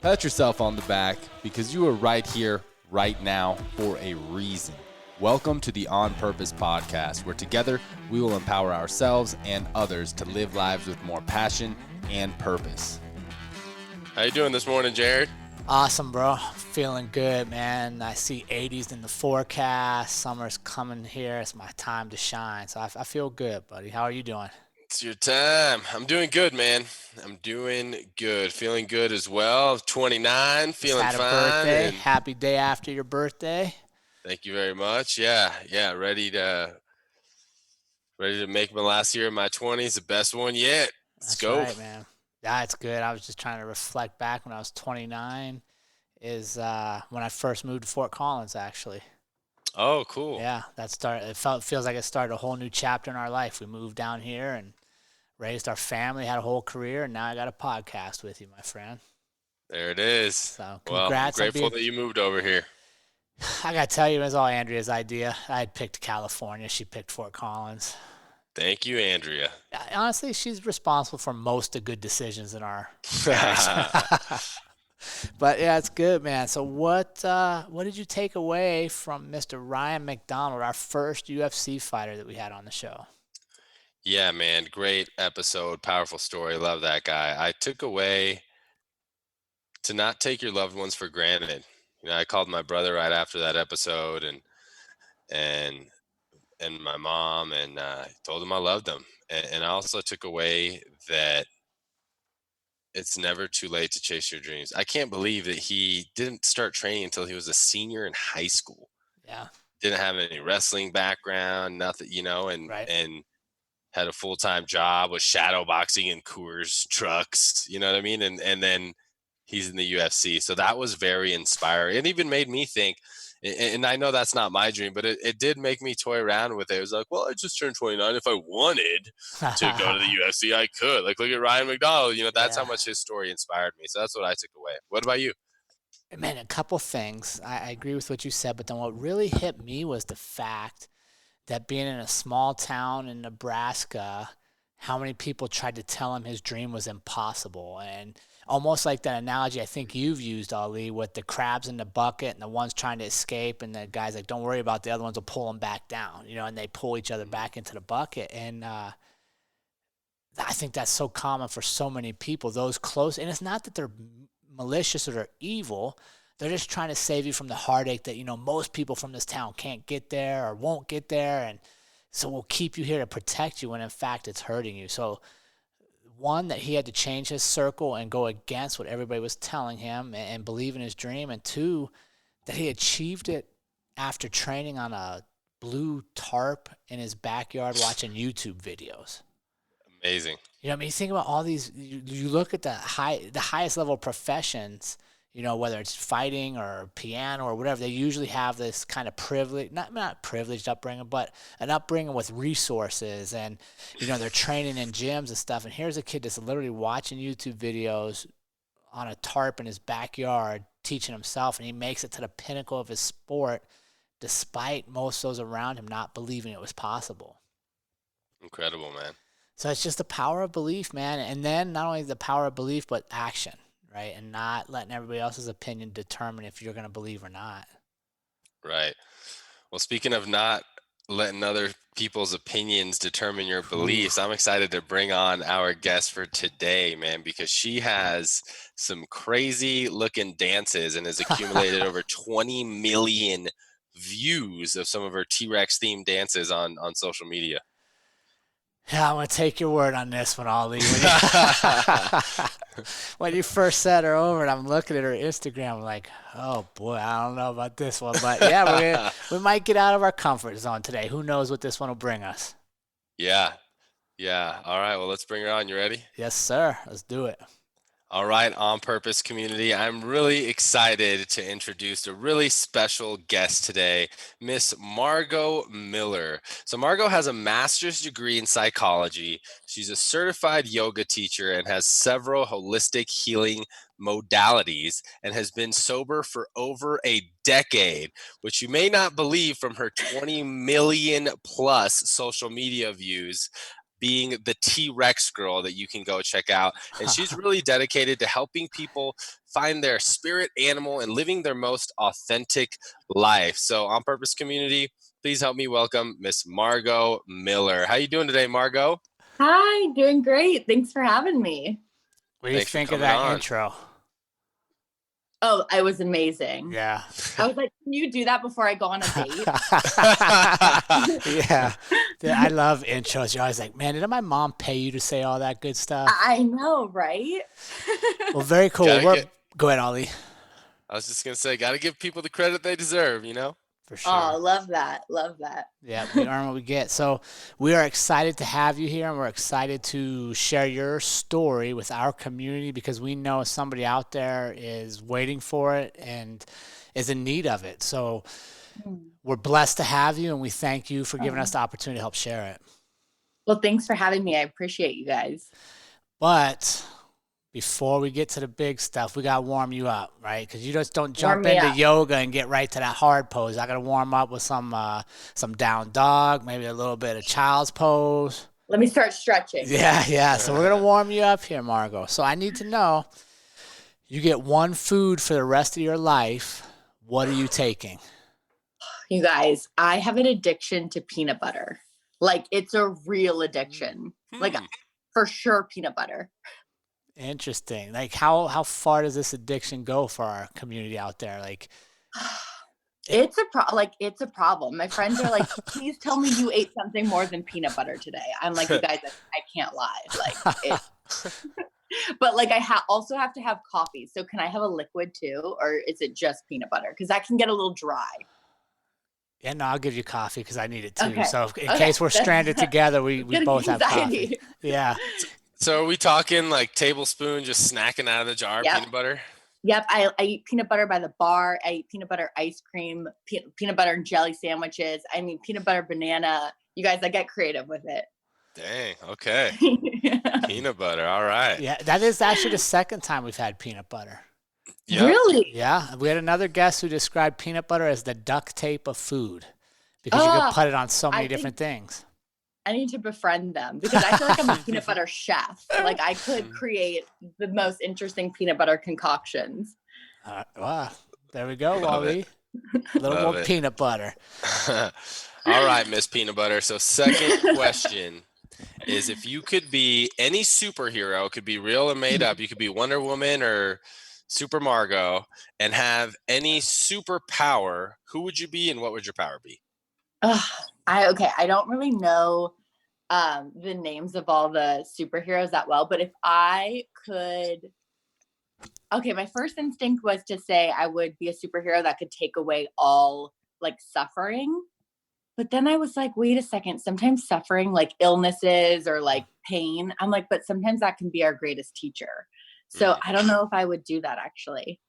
Pat yourself on the back because you are right here, right now, for a reason. Welcome to the On Purpose podcast, where together we will empower ourselves and others to live lives with more passion and purpose. How you doing this morning, Jared? Awesome, bro. Feeling good, man. I see 80s in the forecast. Summer's coming here. It's my time to shine. So I feel good, buddy. How are you doing? It's your time. I'm doing good, man. I'm doing good. Feeling good as well. 29, feeling Just had a fine. birthday. Happy day after your birthday. Thank you very much. Yeah. Ready to make my last year of my 20s the best one yet. Let's go. Right, man. Yeah, it's good. I was just trying to reflect back when I was 29 is when I first moved to Fort Collins, actually. Oh, cool. Yeah, feels like it started a whole new chapter in our life. We moved down here and raised our family, had a whole career, and now I got a podcast with you, my friend. There it is. So well, I'm grateful that you moved over here. I got to tell you, it was all Andrea's idea. I had picked California. She picked Fort Collins. Thank you, Andrea. Honestly, she's responsible for most of good decisions in our marriage. But yeah, it's good, man. So what did you take away from Mr. Ryan McDonald, our first UFC fighter that we had on the show? Yeah, man. Great episode. Powerful story. Love that guy. I took away to not take your loved ones for granted. You know, I called my brother right after that episode and my mom and told them I loved them. And I also took away that it's never too late to chase your dreams. I can't believe that he didn't start training until he was a senior in high school. Yeah. Didn't have any wrestling background, nothing, and had a full-time job with shadow boxing and Coors trucks, you know what I mean? And then he's in the UFC. So that was very inspiring. It even made me think, and I know that's not my dream, but it did make me toy around with it. It was like, well, I just turned 29. If I wanted to go to the UFC, I could. Like, look at Ryan McDonald. That's how much his story inspired me. So that's what I took away. What about you? Man, a couple things. I agree with what you said, but then what really hit me was the fact that being in a small town in Nebraska, how many people tried to tell him his dream was impossible. And almost like that analogy I think you've used, Ali, with the crabs in the bucket and the ones trying to escape, and the guy's like, don't worry about the other ones, will pull them back down, and they pull each other back into the bucket. And I think that's so common for so many people, those close. And it's not that they're malicious or they're evil. They're just trying to save you from the heartache that, most people from this town can't get there or won't get there. And so we'll keep you here to protect you when in fact it's hurting you. So one, that he had to change his circle and go against what everybody was telling him and believe in his dream. And two, that he achieved it after training on a blue tarp in his backyard watching YouTube videos. Amazing. You think about all these, you look at the highest level professions, whether it's fighting or piano or whatever, they usually have this kind of privilege, not privileged upbringing, but an upbringing with resources and, they're training in gyms and stuff. And here's a kid that's literally watching YouTube videos on a tarp in his backyard, teaching himself, and he makes it to the pinnacle of his sport, despite most of those around him not believing it was possible. Incredible, man. So it's just the power of belief, man. And then not only the power of belief, but action. Right, and not letting everybody else's opinion determine if you're going to believe or not. Right. Well, speaking of not letting other people's opinions determine your beliefs, I'm excited to bring on our guest for today, man, because she has some crazy looking dances and has accumulated over 20 million views of some of her T-Rex themed dances on social media. Yeah, I'm going to take your word on this one, Ollie. When you first set her over and I'm looking at her Instagram, I'm like, oh, boy, I don't know about this one. But, yeah, we might get out of our comfort zone today. Who knows what this one will bring us? Yeah. All right, well, let's bring her on. You ready? Yes, sir. Let's do it. All right, On Purpose community, I'm really excited to introduce a really special guest today, Miss Margo Miller. So Margo has a master's degree in psychology. She's a certified yoga teacher and has several holistic healing modalities and has been sober for over a decade, which you may not believe from her 20 million plus social media views. being the T-Rex girl that you can go check out. And she's really dedicated to helping people find their spirit animal and living their most authentic life. So On Purpose community, please help me welcome Miss Margo Miller. How you doing today, Margo? Hi, doing great. Thanks for having me. What do you think of that intro? Oh, it was amazing. Yeah. I was like, can you do that before I go on a date? Yeah. I love intros. You're always like, man, didn't my mom pay you to say all that good stuff? I know, right? Well, very cool. Go ahead, Ollie. I was just going to say, got to give people the credit they deserve, you know? For sure. Oh, love that. Love that. Yeah, we earn what we get. So we are excited to have you here, and we're excited to share your story with our community because we know somebody out there is waiting for it and is in need of it. So we're blessed to have you, and we thank you for giving us the opportunity to help share it. Well, thanks for having me. I appreciate you guys. But before we get to the big stuff, we got to warm you up, right? Because you just don't jump into yoga and get right to that hard pose. I got to warm up with some down dog, maybe a little bit of child's pose. Let me start stretching. Yeah. So we're going to warm you up here, Margo. So I need to know, you get one food for the rest of your life. What are you taking? You guys, I have an addiction to peanut butter. Like, it's a real addiction. Like, for sure, peanut butter. Interesting. Like, how far does this addiction go for our community out there? Like, it's a problem. My friends are like, please tell me you ate something more than peanut butter today. I'm like, you guys, I can't lie. Like, but like, I also have to have coffee. So can I have a liquid too, or is it just peanut butter? Because that can get a little dry. Yeah, no, I'll give you coffee because I need it too. Okay. So in case we're stranded together, we both have coffee. Yeah. So are we talking like tablespoon, just snacking out of the jar, peanut butter? Yep. I eat peanut butter by the bar. I eat peanut butter ice cream, peanut butter and jelly sandwiches. I mean, peanut butter banana. You guys, I get creative with it. Dang. Okay. Peanut butter. All right. Yeah. That is actually the second time we've had peanut butter. Yep. Really? Yeah. We had another guest who described peanut butter as the duct tape of food because you could put it on so many different things. I need to befriend them because I feel like I'm a peanut butter chef. Like, I could create the most interesting peanut butter concoctions. Wow. There we go, Wally. A little more peanut butter. All right, Miss Peanut Butter. So second question is, if you could be any superhero, it could be real or made up. You could be Wonder Woman or Super Margo and have any superpower. Who would you be and what would your power be? I don't really know the names of all the superheroes that well, but if I could, my first instinct was to say I would be a superhero that could take away all like suffering. But then I was like, wait a second, sometimes suffering, like illnesses or like pain, I'm like, but sometimes that can be our greatest teacher. So I don't know if I would do that actually.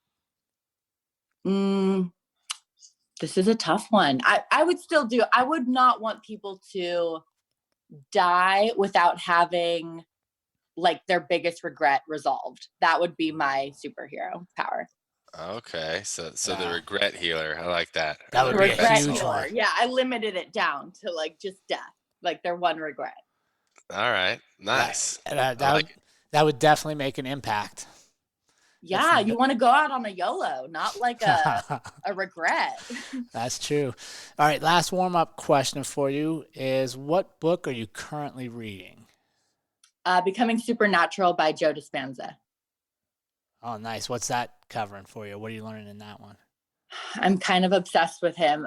This is a tough one. I would not want people to die without having like their biggest regret resolved. That would be my superhero power. Okay. So the regret healer. I like that. That would be a huge healer. one. Yeah. I limited it down to like just death, like their one regret. All right. Nice. That would definitely make an impact. Yeah, you want to go out on a YOLO, not like a regret. That's true. All right, last warm-up question for you is, what book are you currently reading? Becoming Supernatural by Joe Dispenza. Oh, nice. What's that covering for you? What are you learning in that one? I'm kind of obsessed with him.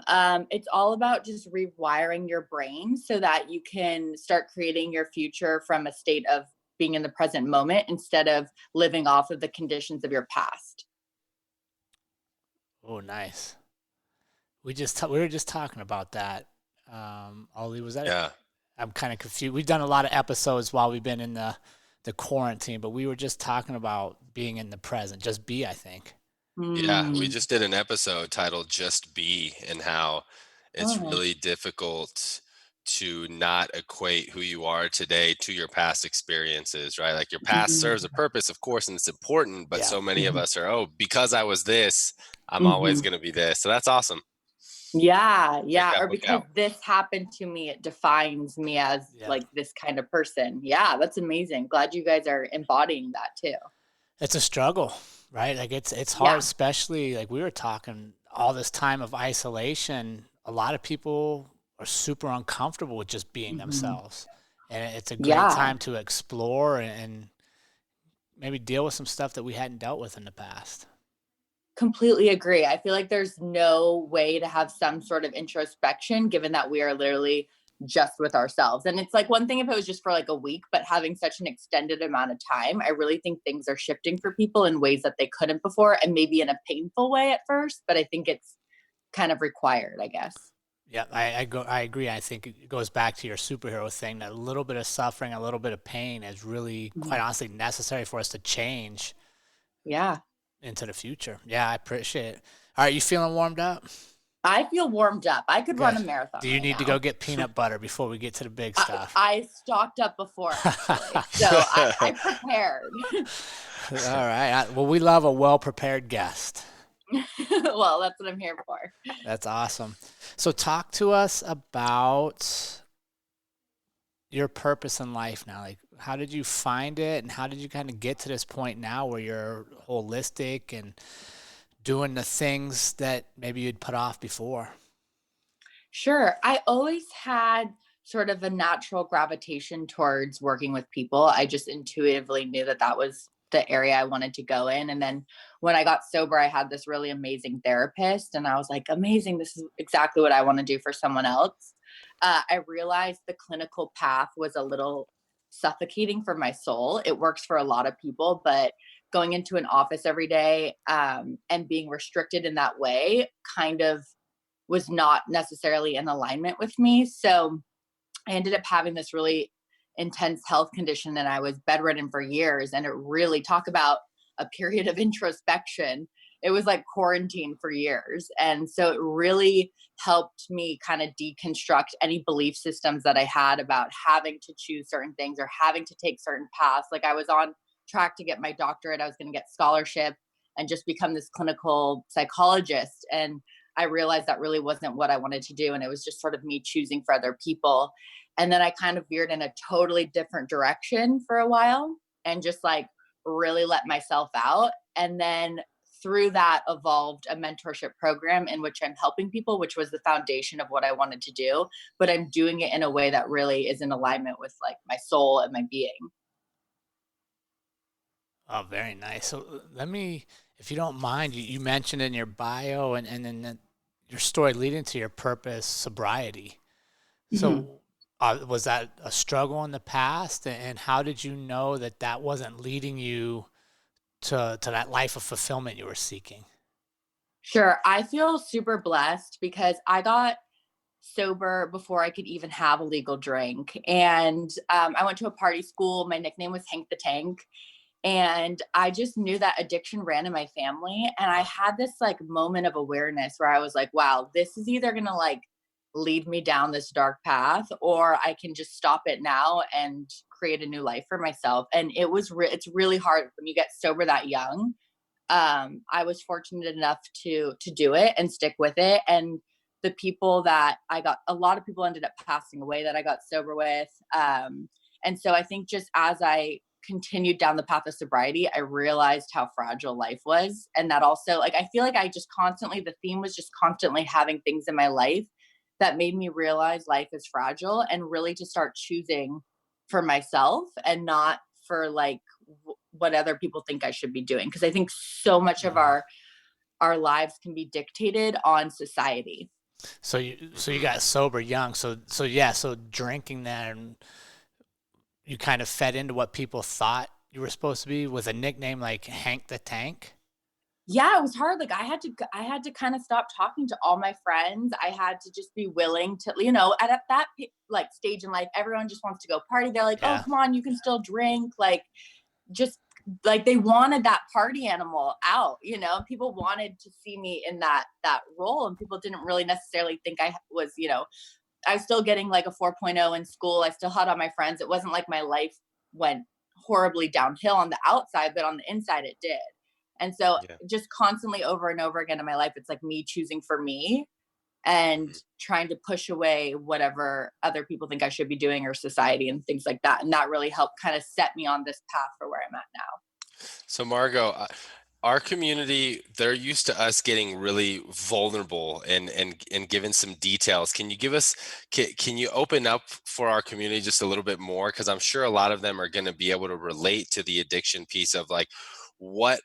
It's all about just rewiring your brain so that you can start creating your future from a state of being in the present moment instead of living off of the conditions of your past. Oh, nice. We were just talking about that. Ollie, was that? Yeah. I'm kind of confused. We've done a lot of episodes while we've been in the quarantine, but we were just talking about being in the present. Just be, I think. Yeah, we just did an episode titled Just Be, and how it's really difficult to not equate who you are today to your past experiences, right? Like, your past serves a purpose, of course, and it's important, but so many of us are, because I was this, I'm always going to be this. So that's awesome. Yeah. That Or book because out. this happened to me, it defines me as like this kind of person. Yeah. That's amazing. Glad you guys are embodying that too. It's a struggle, right? Like it's hard, especially like we were talking all this time of isolation. A lot of people are super uncomfortable with just being themselves. And it's a great time to explore and maybe deal with some stuff that we hadn't dealt with in the past. Completely agree. I feel like there's no way to have some sort of introspection given that we are literally just with ourselves. And it's like one thing if it was just for like a week, but having such an extended amount of time, I really think things are shifting for people in ways that they couldn't before, and maybe in a painful way at first, but I think it's kind of required, I guess. Yeah, I agree. I think it goes back to your superhero thing, that a little bit of suffering, a little bit of pain is really, quite honestly, necessary for us to change into the future. Yeah, I appreciate it. All right, you feeling warmed up? I feel warmed up. I could run a marathon. Do you need to go get peanut butter before we get to the big stuff? I stocked up before, actually. So I prepared. All right. Well, we love a well-prepared guest. Well, that's what I'm here for. That's awesome. So talk to us about your purpose in life now. Like, how did you find it, and how did you kind of get to this point now where you're holistic and doing the things that maybe you'd put off before? Sure. I always had sort of a natural gravitation towards working with people. I just intuitively knew that that was the area I wanted to go in. And then when I got sober, I had this really amazing therapist, and I was like, amazing. This is exactly what I want to do for someone else. I realized the clinical path was a little suffocating for my soul. It works for a lot of people, but going into an office every day and being restricted in that way kind of was not necessarily in alignment with me. So I ended up having this really intense health condition, and I was bedridden for years. And it really, talk about a period of introspection. It was like quarantine for years. And so it really helped me kind of deconstruct any belief systems that I had about having to choose certain things or having to take certain paths. Like I was on track to get my doctorate. I was going to get scholarship and just become this clinical psychologist. And I realized that really wasn't what I wanted to do. And it was just sort of me choosing for other people. And then I kind of veered in a totally different direction for a while and just like really let myself out. And then through that evolved a mentorship program in which I'm helping people, which was the foundation of what I wanted to do. But I'm doing it in a way that really is in alignment with like my soul and my being. Oh, very nice. So let me, if you don't mind, you mentioned in your bio and then your story leading to your purpose, sobriety. So was that a struggle in the past? And how did you know that that wasn't leading you to that life of fulfillment you were seeking? Sure. I feel super blessed because I got sober before I could even have a legal drink. And I went to a party school. My nickname was Hank the Tank. And I just knew that addiction ran in my family. And I had this like moment of awareness where I was like, wow, this is either going to like lead me down this dark path, or I can just stop it now and create a new life for myself. And it was, it's really hard when you get sober that young. I was fortunate enough to do it and stick with it. And the people that I got, a lot of people ended up passing away that I got sober with. And so I think just as I continued down the path of sobriety, I realized how fragile life was. And that also, like, I feel like I just constantly, the theme was just constantly having things in my life that made me realize life is fragile, and really to start choosing for myself and not for like what other people think I should be doing. Cause I think so much of our lives can be dictated on society. So you got sober young. So drinking that, and you kind of fed into what people thought you were supposed to be with a nickname like Hank the Tank. Yeah, it was hard. Like I had to kind of stop talking to all my friends. I had to just be willing to, you know, at that like stage in life, everyone just wants to go party. They're like, oh, come on, you can still drink. Like, just like they wanted that party animal out, you know, people wanted to see me in that role, and people didn't really necessarily think I was, you know, I was still getting like a 4.0 in school. I still had all my friends. It wasn't like my life went horribly downhill on the outside, but on the inside it did. And so just constantly over and over again in my life, it's like me choosing for me and trying to push away whatever other people think I should be doing or society and things like that. And that really helped kind of set me on this path for where I'm at now. So Margot, our community, they're used to us getting really vulnerable and given some details. Can you give us, can you open up for our community just a little bit more? Because I'm sure a lot of them are going to be able to relate to the addiction piece of like, what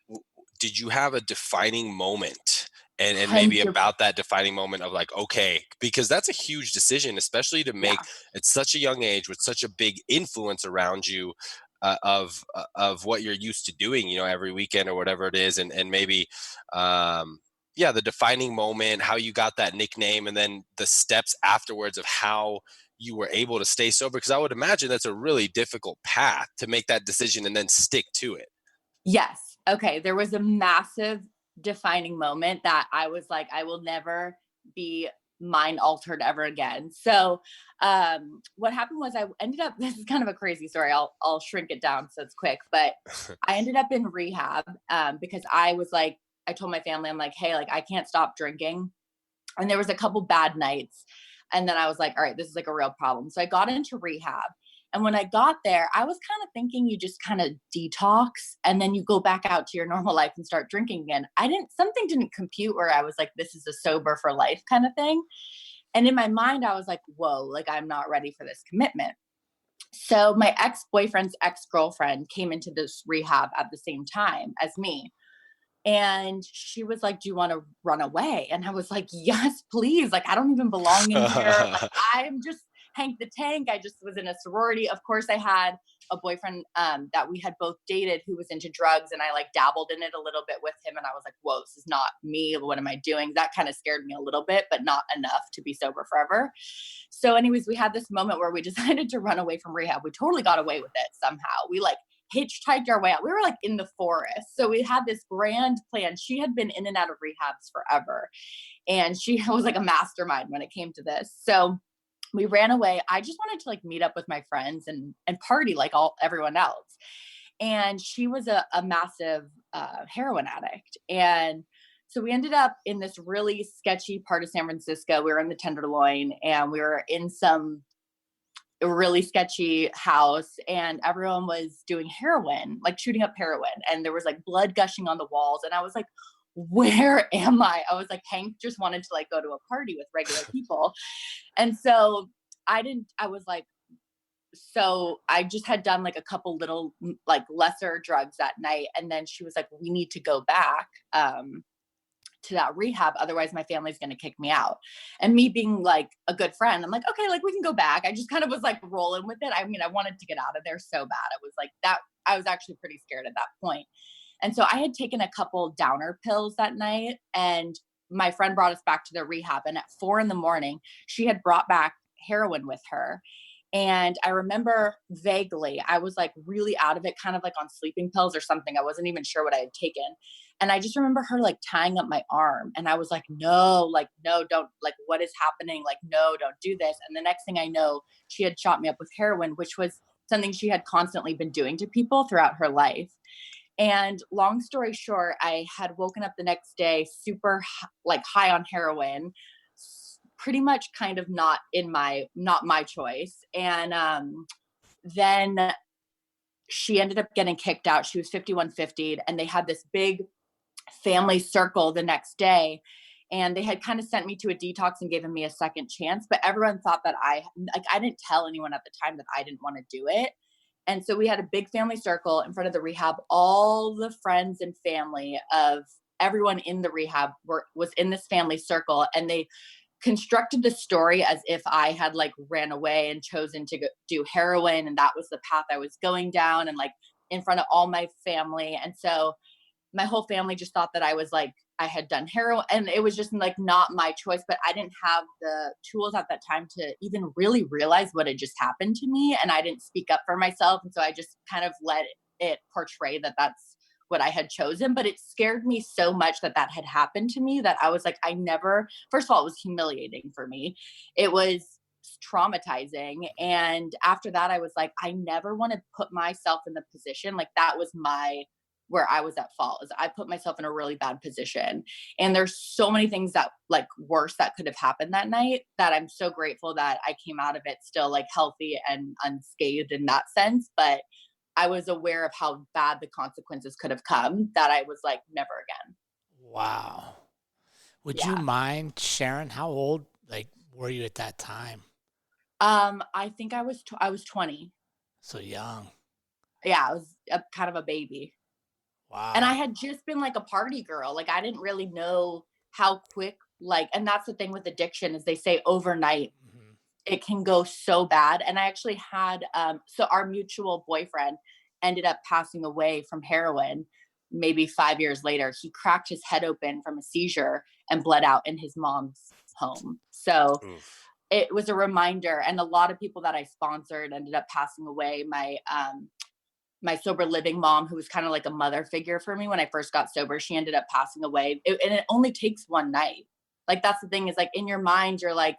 did you have a defining moment? And maybe about that defining moment of like, okay, because that's a huge decision, especially to make at such a young age with such a big influence around you. Of what you're used to doing, you know, every weekend or whatever it is, and maybe, the defining moment, how you got that nickname, and then the steps afterwards of how you were able to stay sober. Because I would imagine that's a really difficult path to make that decision and then stick to it. Yes. Okay. There was a massive defining moment that I was like, I will never be mind altered ever again. So what happened was I ended up, this is kind of a crazy story. I'll shrink it down so it's quick, but I ended up in rehab because I was like, I told my family, I'm like, hey, like I can't stop drinking. And there was a couple bad nights. And then I was like, all right, this is like a real problem. So I got into rehab. And when I got there, I was kind of thinking you just kind of detox and then you go back out to your normal life and start drinking again. Something didn't compute where I was like, this is a sober for life kind of thing. And in my mind, I was like, whoa, like I'm not ready for this commitment. So my ex-boyfriend's ex-girlfriend came into this rehab at the same time as me. And she was like, do you want to run away? And I was like, yes, please. Like, I don't even belong in here. Like, I'm just Hank the Tank. I just was in a sorority. Of course, I had a boyfriend that we had both dated who was into drugs. And I like dabbled in it a little bit with him. And I was like, whoa, this is not me. What am I doing? That kind of scared me a little bit, but not enough to be sober forever. So anyways, we had this moment where we decided to run away from rehab. We totally got away with it somehow. We like hitchhiked our way out. We were like in the forest. So we had this grand plan. She had been in and out of rehabs forever. And she was like a mastermind when it came to this. So we ran away. I just wanted to like meet up with my friends and party like everyone else. And she was a massive heroin addict. And so we ended up in this really sketchy part of San Francisco. We were in the Tenderloin and we were in some really sketchy house and everyone was doing heroin, like shooting up heroin. And there was like blood gushing on the walls. And I was like, where am I? I was like, Hank just wanted to like go to a party with regular people. And so I just had done like a couple little like lesser drugs that night. And then she was like, we need to go back to that rehab. Otherwise my family's going to kick me out. And me being like a good friend, I'm like, okay, like we can go back. I just kind of was like rolling with it. I mean, I wanted to get out of there so bad. It was like that. I was actually pretty scared at that point. And so I had taken a couple downer pills that night and my friend brought us back to the rehab. And at 4 a.m, she had brought back heroin with her. And I remember vaguely, I was like really out of it, kind of like on sleeping pills or something. I wasn't even sure what I had taken. And I just remember her like tying up my arm. And I was like, no, don't, like, what is happening? Like, no, don't do this. And the next thing I know, she had shot me up with heroin, which was something she had constantly been doing to people throughout her life. And long story short, I had woken up the next day super like high on heroin, pretty much kind of not my choice. And then she ended up getting kicked out. She was 5150'd and they had this big family circle the next day. And they had kind of sent me to a detox and given me a second chance. But everyone thought that I didn't tell anyone at the time that I didn't want to do it. And so we had a big family circle in front of the rehab. All the friends and family of everyone in the rehab was in this family circle. And they constructed the story as if I had like ran away and chosen to do heroin. And that was the path I was going down and like in front of all my family. And so my whole family just thought that I was like, I had done heroin and it was just like not my choice, but I didn't have the tools at that time to even really realize what had just happened to me. And I didn't speak up for myself. And so I just kind of let it portray that that's what I had chosen. But it scared me so much that had happened to me that I was like, first of all, it was humiliating for me. It was traumatizing. And after that, I was like, I never want to put myself in the position. Like that was my where I was at fault, is I put myself in a really bad position. And there's so many things that like worse that could have happened that night, that I'm so grateful that I came out of it still like healthy and unscathed in that sense. But I was aware of how bad the consequences could have come, that I was like, never again. Wow. Would you mind sharing how old like were you at that time? I think I was 20. So young. Yeah, I was kind of a baby. Wow. And I had just been like a party girl. Like I didn't really know how quick, like, and that's the thing with addiction, is they say overnight it can go so bad. And I actually had, so our mutual boyfriend ended up passing away from heroin maybe 5 years later. He cracked his head open from a seizure and bled out in his mom's home. So it was a reminder. And a lot of people that I sponsored ended up passing away. My sober living mom, who was kind of like a mother figure for me when I first got sober, she ended up passing away. And it only takes one night. Like, that's the thing, is like in your mind, you're like,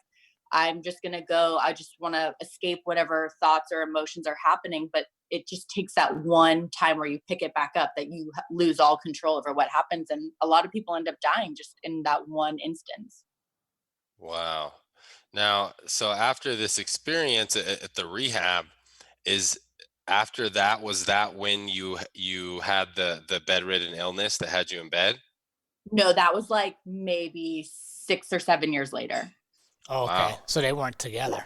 I'm just going to go. I just want to escape whatever thoughts or emotions are happening. But it just takes that one time where you pick it back up, that you lose all control over what happens. And a lot of people end up dying just in that one instance. Wow. Now, so after this experience at the rehab, after that, was that when you had the bedridden illness that had you in bed? No, that was like maybe 6 or 7 years later. Oh, okay. Wow. So they weren't together.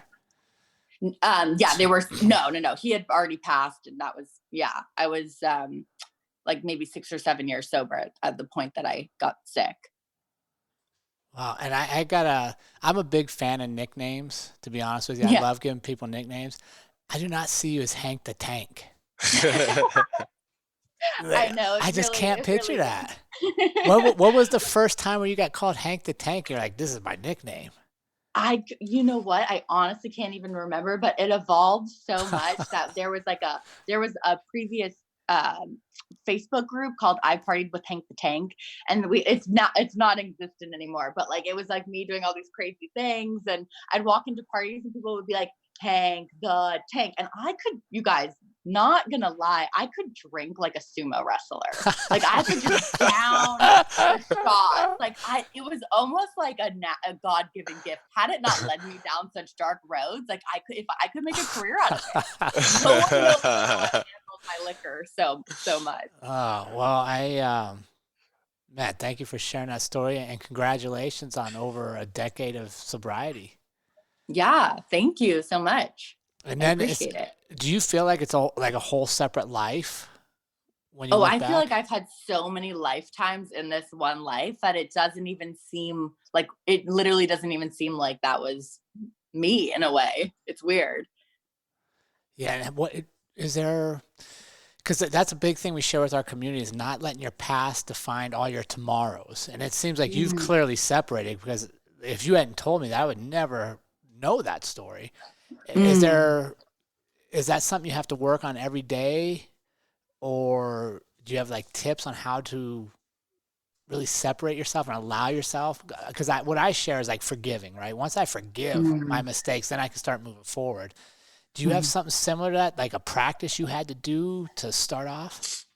Yeah, they were. No. He had already passed, and that was, I was like maybe 6 or 7 years sober at the point that I got sick. Wow. And I'm a big fan of nicknames, to be honest with you. I love giving people nicknames. I do not see you as Hank the Tank. I know. I just can't picture that. What was the first time where you got called Hank the Tank? You're like, this is my nickname. You know what? I honestly can't even remember, but it evolved so much that there was a previous Facebook group called I Partied with Hank the Tank, and it's not existent anymore, but like it was like me doing all these crazy things, and I'd walk into parties and people would be like, Hank the Tank, and I could, you guys, not gonna lie, I could drink like a sumo wrestler. Like I could just down the shots. Like it was almost like a God-given gift. Had it not led me down such dark roads, like if I could make a career out of it. No one knows how I handled my liquor so much. Oh, well, Matt, thank you for sharing that story, and congratulations on over a decade of sobriety. Yeah, thank you so much. And then I appreciate it. Do you feel like it's like a whole separate life when you I feel like I've had so many lifetimes in this one life that it doesn't even seem like, it literally doesn't even seem like that was me in a way. It's weird. Yeah. And what is there? Because that's a big thing we share with our community, is not letting your past define all your tomorrows. And it seems like you've clearly separated, because if you hadn't told me that, I would never know that story. Is that something you have to work on every day, or do you have like tips on how to really separate yourself and allow yourself? Because what I share is like forgiving, right? Once I forgive my mistakes, then I can start moving forward. Do you have something similar to that, like a practice you had to do to start off?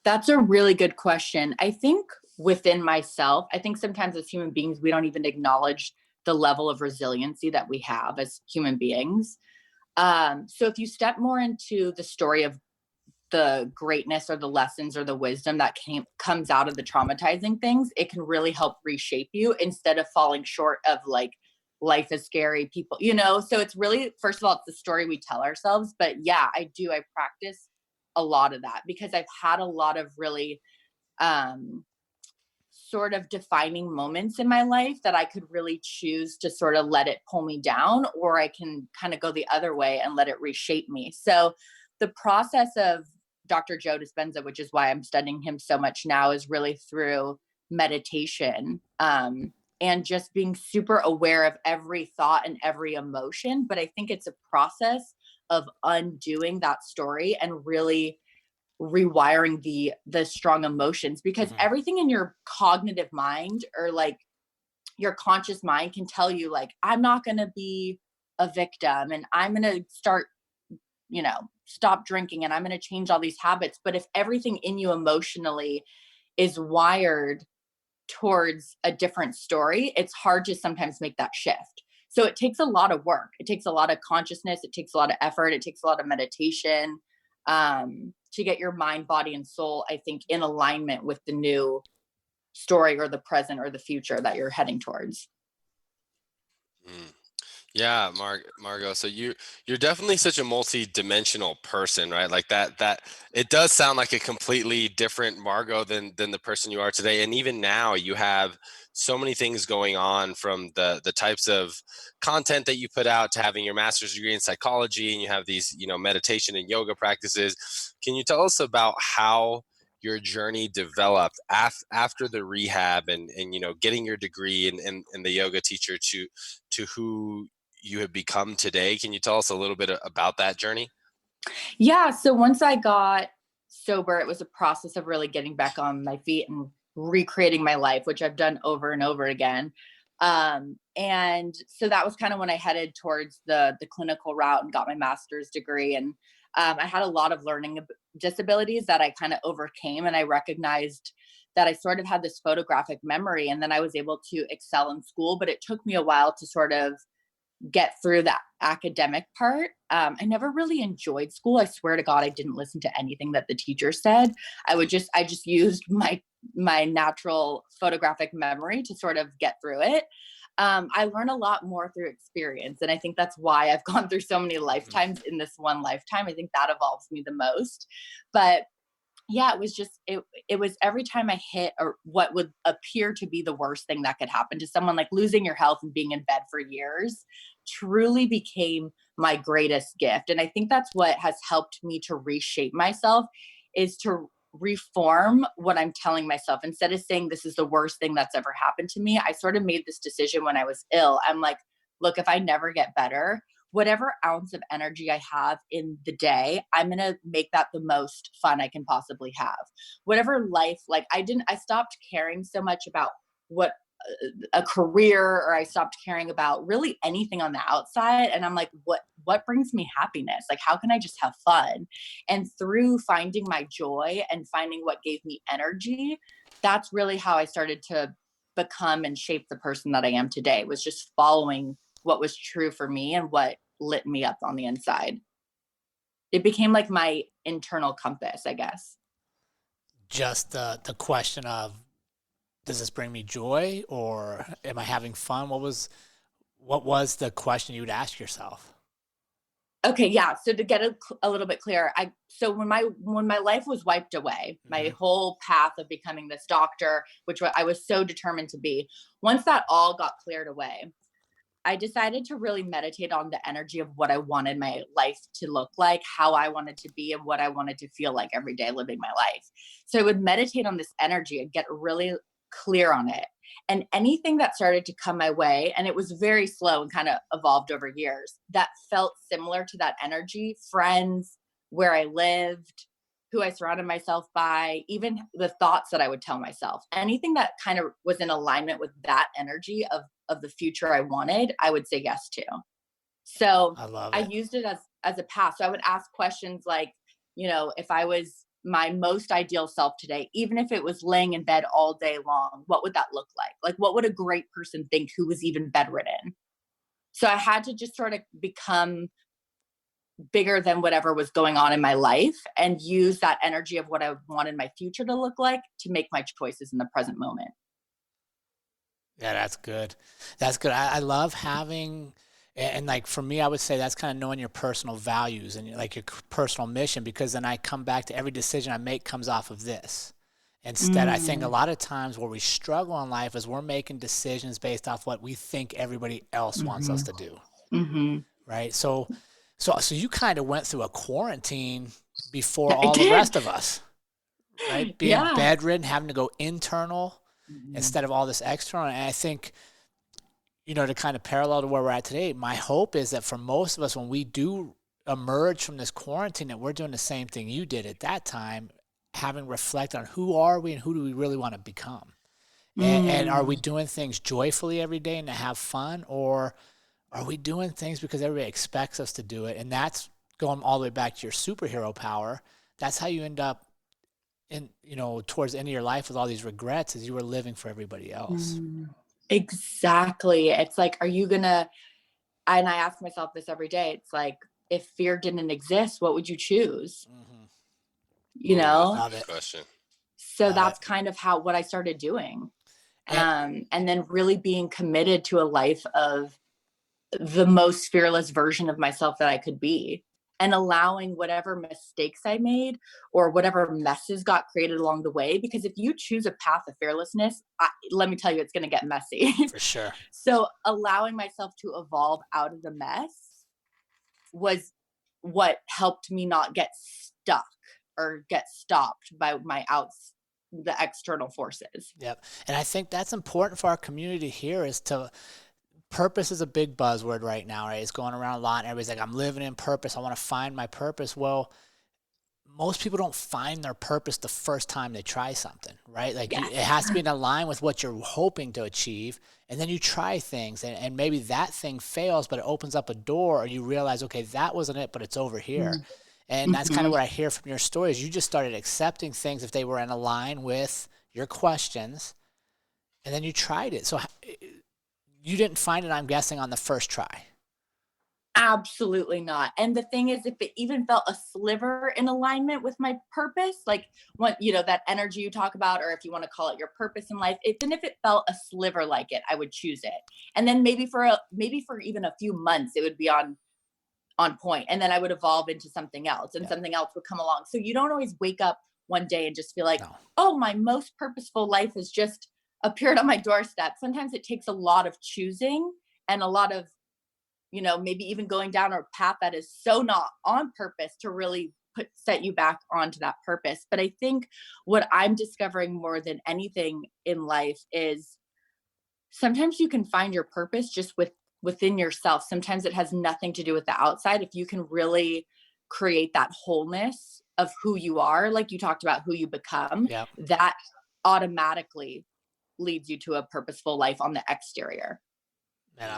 That's a really good question. I think within myself, I think sometimes as human beings, we don't even acknowledge the level of resiliency that we have as human beings. So if you step more into the story of the greatness or the lessons or the wisdom that comes out of the traumatizing things, it can really help reshape you, instead of falling short of like, life is scary, people, so it's really, first of all, it's the story we tell ourselves. But I practice a lot of that, because I've had a lot of really sort of defining moments in my life that I could really choose to sort of let it pull me down, or I can kind of go the other way and let it reshape me. So the process of Dr. Joe Dispenza, which is why I'm studying him so much now, is really through meditation, and just being super aware of every thought and every emotion. But I think it's a process of undoing that story and really rewiring the strong emotions, because everything in your cognitive mind, or like your conscious mind, can tell you like, I'm not going to be a victim, and I'm going to start, stop drinking and I'm going to change all these habits. But if everything in you emotionally is wired towards a different story, it's hard to sometimes make that shift. So it takes a lot of work. It takes a lot of consciousness. It takes a lot of effort. It takes a lot of meditation to get your mind, body, and soul, I think, in alignment with the new story or the present or the future that you're heading towards. Yeah, Margot. So you're definitely such a multi-dimensional person, right? Like that it does sound like a completely different Margot than the person you are today. And even now you have so many things going on, from the types of content that you put out to having your master's degree in psychology, and you have these, meditation and yoga practices. Can you tell us about how your journey developed after the rehab and getting your degree and the yoga teacher to who you have become today? Can you tell us a little bit about that journey? Yeah. So once I got sober, it was a process of really getting back on my feet and recreating my life, which I've done over and over again. And so that was kind of when I headed towards the clinical route and got my master's degree. And I had a lot of learning disabilities that I kind of overcame. And I recognized that I sort of had this photographic memory, and then I was able to excel in school, but it took me a while to sort of get through that academic part. I never really enjoyed school. I swear to God, I didn't listen to anything that the teacher said. I just used my natural photographic memory to sort of get through it. I learn a lot more through experience. And I think that's why I've gone through so many lifetimes in this one lifetime. I think that evolves me the most. But yeah, it was just, it was every time I hit or what would appear to be the worst thing that could happen to someone, like losing your health and being in bed for years, truly became my greatest gift. And I think that's what has helped me to reshape myself, is to reform what I'm telling myself. Instead of saying this is the worst thing that's ever happened to me, I sort of made this decision when I was ill. I'm like, look, if I never get better, whatever ounce of energy I have in the day, I'm going to make that the most fun I can possibly have. Whatever life, like I stopped caring so much about what a career, or I stopped caring about really anything on the outside. And I'm like, what brings me happiness? Like, how can I just have fun? And through finding my joy and finding what gave me energy, that's really how I started to become and shape the person that I am today, was just following what was true for me and what lit me up on the inside. It became like my internal compass, I guess. Just the question of, does this bring me joy, or am I having fun? What was the question you would ask yourself? Okay, yeah. So to get a little bit clearer, so when my life was wiped away, my whole path of becoming this doctor, which I was so determined to be, once that all got cleared away, I decided to really meditate on the energy of what I wanted my life to look like, how I wanted to be, and what I wanted to feel like every day living my life. So I would meditate on this energy and get really clear on it. And anything that started to come my way, and it was very slow and kind of evolved over years, that felt similar to that energy, friends, where I lived, who I surrounded myself by, even the thoughts that I would tell myself, anything that kind of was in alignment with that energy of the future I wanted, I would say yes to. So I used it as a path. So I would ask questions like, if I was my most ideal self today, even if it was laying in bed all day long, what would that look like? Like, what would a great person think who was even bedridden? So I had to just sort of become bigger than whatever was going on in my life and use that energy of what I wanted my future to look like to make my choices in the present moment. Yeah, that's good. That's good. I love having, and like for me, I would say that's kind of knowing your personal values and like your personal mission, because then I come back to every decision I make comes off of this. Instead, I think a lot of times where we struggle in life is we're making decisions based off what we think everybody else wants us to do. Right? So you kind of went through a quarantine before all the rest of us, right? Being bedridden, having to go internal instead of all this external. And I think, to kind of parallel to where we're at today, my hope is that for most of us, when we do emerge from this quarantine, that we're doing the same thing you did at that time, having reflect on who are we and who do we really want to become? And are we doing things joyfully every day and to have fun, or are we doing things because everybody expects us to do it? And that's going all the way back to your superhero power, that's how you end up in, towards the end of your life with all these regrets, is you were living for everybody else. Exactly. It's like, are you gonna, and I ask myself this every day, it's like, if fear didn't exist, what would you choose? Love it. Question. So that's kind of what I started doing. And then really being committed to a life of the most fearless version of myself that I could be, and allowing whatever mistakes I made or whatever messes got created along the way. Because if you choose a path of fearlessness, let me tell you, it's going to get messy. For sure. So allowing myself to evolve out of the mess was what helped me not get stuck or get stopped by the external forces. Yep. And I think that's important for our community here, is purpose is a big buzzword right now, right? It's going around a lot, and everybody's like, I'm living in purpose. I want to find my purpose. Well, most people don't find their purpose the first time they try something, right? Like it has to be in line with what you're hoping to achieve. And then you try things, and maybe that thing fails, but it opens up a door, or you realize, okay, that wasn't it, but it's over here. And that's kind of what I hear from your stories. You just started accepting things if they were in line with your questions, and then you tried it. So you didn't find it, I'm guessing, on the first try. Absolutely not. And the thing is, if it even felt a sliver in alignment with my purpose, like what, that energy you talk about, or if you want to call it your purpose in life, even if it felt a sliver like it, I would choose it. And then maybe for even a few months, it would be on point. And then I would evolve into something else, and something else would come along. So you don't always wake up one day and just feel like, oh, my most purposeful life has just appeared on my doorstep. Sometimes it takes a lot of choosing and a lot of, maybe even going down a path that is so not on purpose to really set you back onto that purpose. But I think what I'm discovering more than anything in life is sometimes you can find your purpose just within yourself. Sometimes it has nothing to do with the outside. If you can really create that wholeness of who you are, like you talked about, who you become, that automatically leads you to a purposeful life on the exterior. And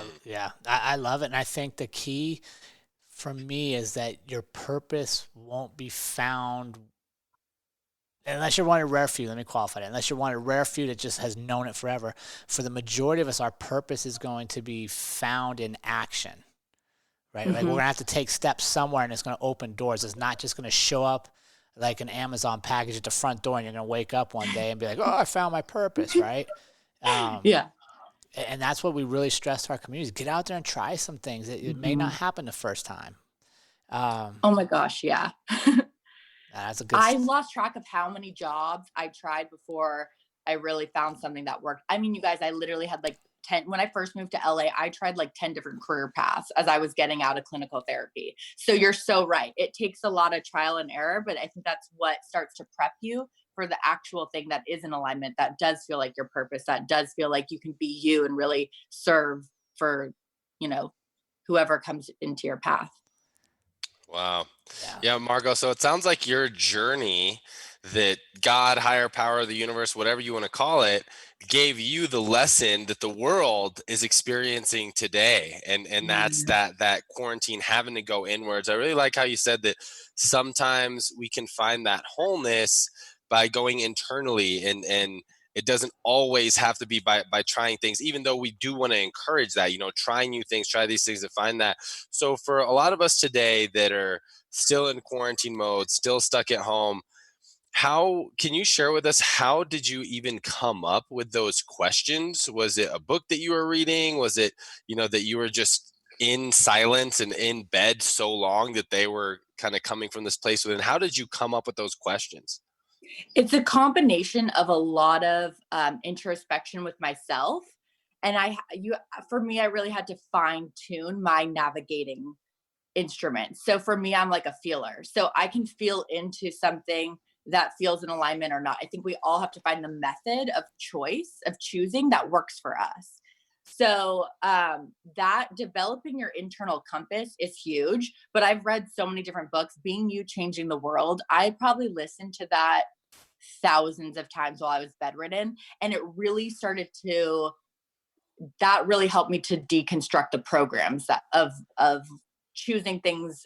I love it. And I think the key for me is that your purpose won't be found unless you're one of the rare few. Let me qualify that. Unless you're one of the rare few that just has known it forever. For the majority of us, our purpose is going to be found in action, right? Like we're going to have to take steps somewhere, and it's going to open doors. It's not just going to show up like an Amazon package at the front door, and you're going to wake up one day and be like, oh, I found my purpose, right? And that's what we really stress to our communities. Get out there and try some things. It may not happen the first time. Oh my gosh, yeah. That's a good. I lost track of how many jobs I tried before I really found something that worked. I mean, you guys, I literally had like 10, when I first moved to LA, I tried like 10 different career paths as I was getting out of clinical therapy. So you're so right. It takes a lot of trial and error, but I think that's what starts to prep you for the actual thing that is in alignment, that does feel like your purpose, that does feel like you can be you and really serve for, whoever comes into your path. Wow. Yeah, Margo. So it sounds like your journey, that God, higher power of the universe, whatever you want to call it, gave you the lesson that the world is experiencing today. And that's that quarantine, having to go inwards. I really like how you said that sometimes we can find that wholeness by going internally, and it doesn't always have to be by trying things, even though we do want to encourage that, try new things, try these things to find that. So for a lot of us today that are still in quarantine mode, still stuck at home, how can you share with us, how did you even come up with those questions? Was it a book that you were reading? Was it, that you were just in silence and in bed so long that they were kind of coming from this place within? How did you come up with those questions? It's a combination of a lot of introspection with myself. And for me, I really had to fine tune my navigating instruments. So for me, I'm like a feeler. So I can feel into something that feels in alignment or not. I think we all have to find the method of choice, of choosing, that works for us. So that developing your internal compass is huge, but I've read so many different books. Being You, Changing the World, I probably listened to that thousands of times while I was bedridden. And it really that really helped me to deconstruct the programs of choosing things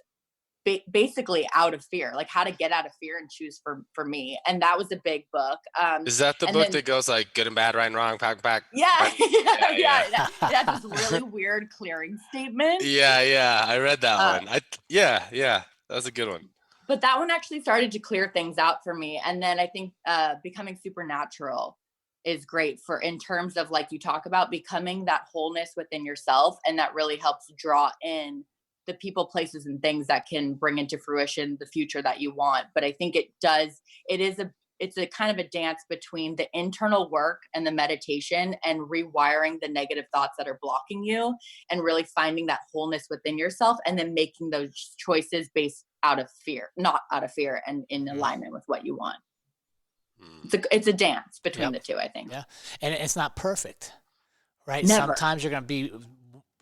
basically out of fear, like how to get out of fear and choose for me. And that was a big book. Is that the book that goes like good and bad, right and wrong, pack? Yeah. It had this really weird clearing statement. Yeah. I read that one. Yeah. That was a good one. But that one actually started to clear things out for me. And then I think becoming supernatural is great for, in terms of, like you talk about, becoming that wholeness within yourself. And that really helps draw in the people, places, and things that can bring into fruition the future that you want. But I think it's a kind of a dance between the internal work and the meditation and rewiring the negative thoughts that are blocking you, and really finding that wholeness within yourself, and then making those choices based out of fear, not out of fear, and in alignment with what you want. It's a dance between the two, I think. Yeah. And it's not perfect, right? Never. Sometimes you're going to be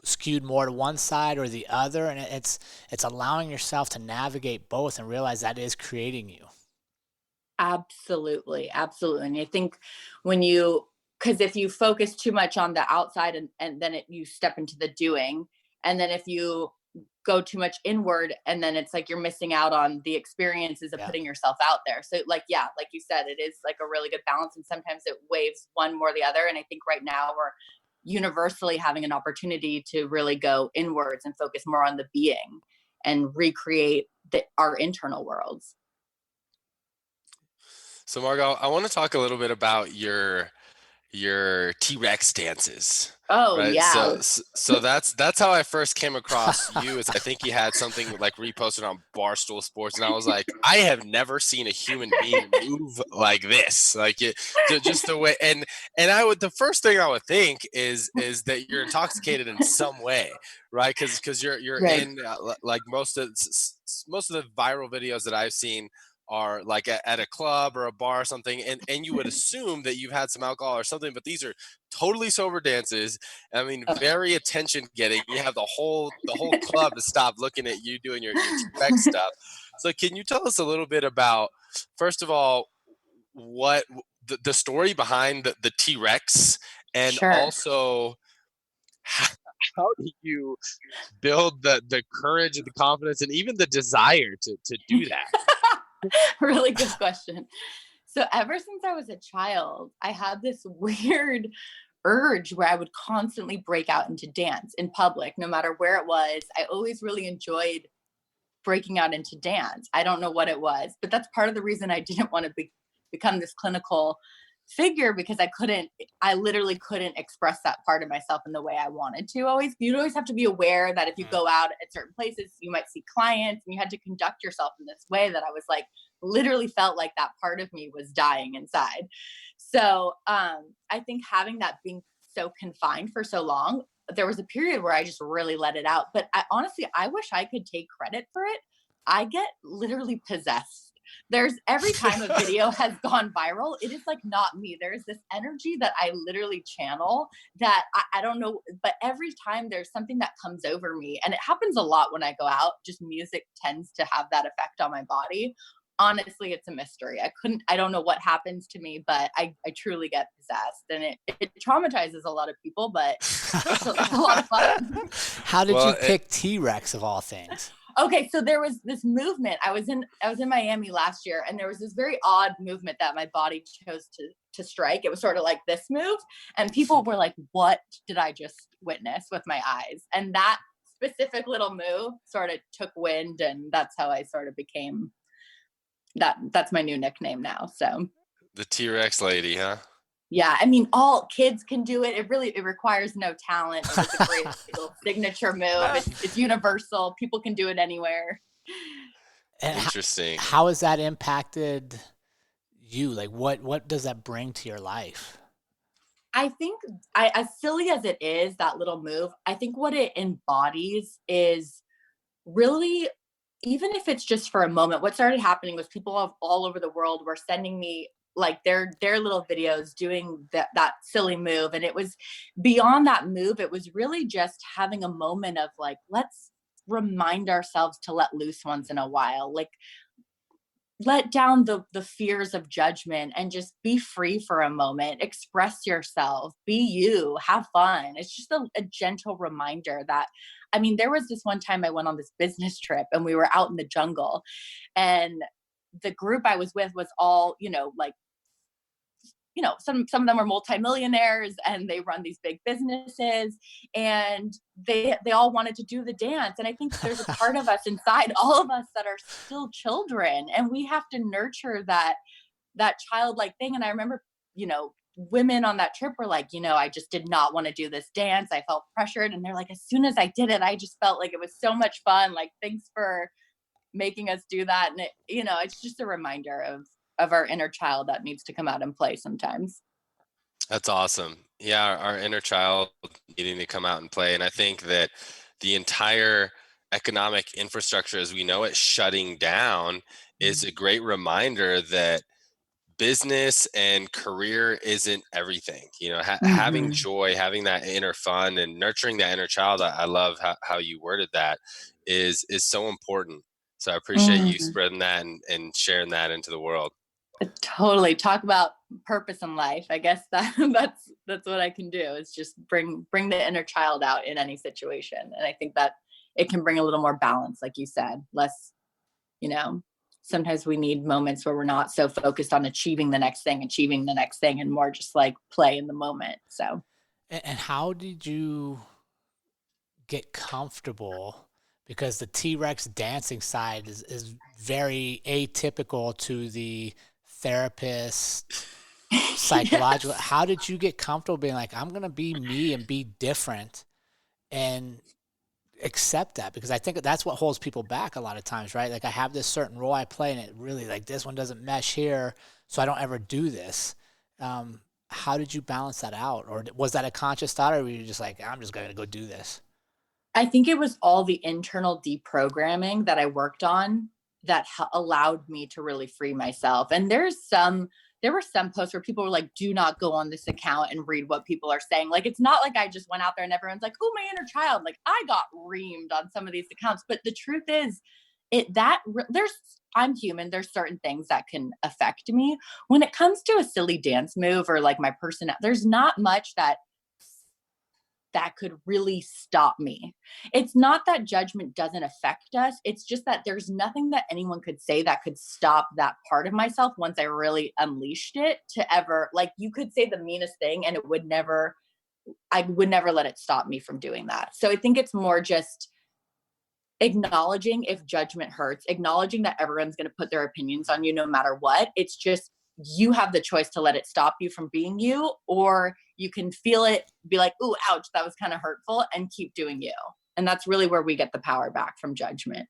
skewed more to one side or the other. And it's allowing yourself to navigate both and realize that is creating you. Absolutely. And I think because if you focus too much on the outside and then you step into the doing, and then if you go too much inward, and then it's like you're missing out on the experiences of putting yourself out there. So like you said, it is like a really good balance, and sometimes it waves one more the other. And I think right now we're universally having an opportunity to really go inwards and focus more on the being and recreate our internal worlds. So Margot, I want to talk a little bit about your T-Rex dances. Oh, right? yeah. So that's how I first came across you. Is I think you had something like reposted on Barstool Sports, and I was like, I have never seen a human being move like this. Like just the way, and the first thing I would think is that you're intoxicated in some way, right? Because you're right. in like most of the viral videos that I've seen are like at a club or a bar or something, and you would assume that you've had some alcohol or something, but these are totally sober dances. I mean, very attention getting. You have the whole club to stop looking at you doing your T-Rex stuff. So can you tell us a little bit about, first of all, what the story behind the T-Rex, and also how do you build the courage and the confidence and even the desire to do that? Really good question. So ever since I was a child, I had this weird urge where I would constantly break out into dance in public, no matter where it was. I always really enjoyed breaking out into dance. I don't know what it was, but that's part of the reason I didn't want to become this clinical figure, because I literally couldn't express that part of myself in the way I wanted to. You'd always have to be aware that if you go out at certain places, you might see clients, and you had to conduct yourself in this way that I was like, literally felt like that part of me was dying inside. So I think having that being so confined for so long, there was a period where I just really let it out. But I wish I could take credit for it. I get literally possessed. There's every time a video has gone viral, it is like not me. There's this energy that I literally channel that I don't know, but every time there's something that comes over me, and it happens a lot when I go out. Just music tends to have that effect on my body. Honestly, it's a mystery. I don't know what happens to me, but I truly get possessed, and it traumatizes a lot of people, but it's a lot of fun. How did you pick T-Rex of all things? Okay, so there was this movement. I was in Miami last year, and there was this very odd movement that my body chose to strike. It was sort of like this move, and people were like, "What did I just witness with my eyes?" And that specific little move sort of took wind, and that's how I sort of became that's my new nickname now. So the T-Rex lady, huh? Yeah, I mean, all kids can do it. It requires no talent. It's a great little signature move. It's universal. People can do it anywhere. And interesting. How has that impacted you? Like, what does that bring to your life? I think, as silly as it is, that little move, I think what it embodies is really, even if it's just for a moment, what started happening was people all over the world were sending me like their little videos doing that silly move. And it was beyond that move. It was really just having a moment of like, let's remind ourselves to let loose once in a while. Like, let down the fears of judgment and just be free for a moment. Express yourself, be you, have fun. It's just a gentle reminder that I mean, there was this one time I went on this business trip and we were out in the jungle, and the group I was with was all, like, some of them were multimillionaires and they run these big businesses, and they all wanted to do the dance. And I think there's a part of us inside all of us that are still children, and we have to nurture that childlike thing. And I remember, women on that trip were like, I just did not want to do this dance. I felt pressured. And they're like, as soon as I did it, I just felt like it was so much fun. Like, thanks for making us do that. And it's just a reminder of our inner child that needs to come out and play sometimes. That's awesome. Yeah, our inner child needing to come out and play. And I think that the entire economic infrastructure as we know it shutting down is a great reminder that business and career isn't everything. Having joy, having that inner fun and nurturing that inner child. I love how you worded that is so important. So I appreciate you spreading that and sharing that into the world. Totally. Talk about purpose in life. I guess that's what I can do, is just bring the inner child out in any situation. And I think that it can bring a little more balance, like you said, less, sometimes we need moments where we're not so focused on achieving the next thing and more just like play in the moment. So. And how did you get comfortable? Because the T-Rex dancing side is very atypical to the therapist, psychological. Yes. How did you get comfortable being like, I'm going to be me and be different and accept that? Because I think that's what holds people back a lot of times, right? Like, I have this certain role I play and it really, like, this one doesn't mesh here, so I don't ever do this. How did you balance that out? Or was that a conscious thought, or were you just like, I'm just going to go do this? I think it was all the internal deprogramming that I worked on that allowed me to really free myself. And there were some posts where people were like, do not go on this account and read what people are saying. Like, it's not like I just went out there and everyone's like, oh, my inner child. Like, I got reamed on some of these accounts. But the truth is, I'm human. There's certain things that can affect me. When it comes to a silly dance move or like my there's not much that could really stop me. It's not that judgment doesn't affect us. It's just that there's nothing that anyone could say that could stop that part of myself once I really unleashed it to ever, like, you could say the meanest thing and I would never let it stop me from doing that. So I think it's more just acknowledging if judgment hurts, acknowledging that everyone's going to put their opinions on you no matter what. It's just, you have the choice to let it stop you from being you, or you can feel it, be like, ooh, ouch, that was kind of hurtful, and keep doing you. And that's really where we get the power back from judgment.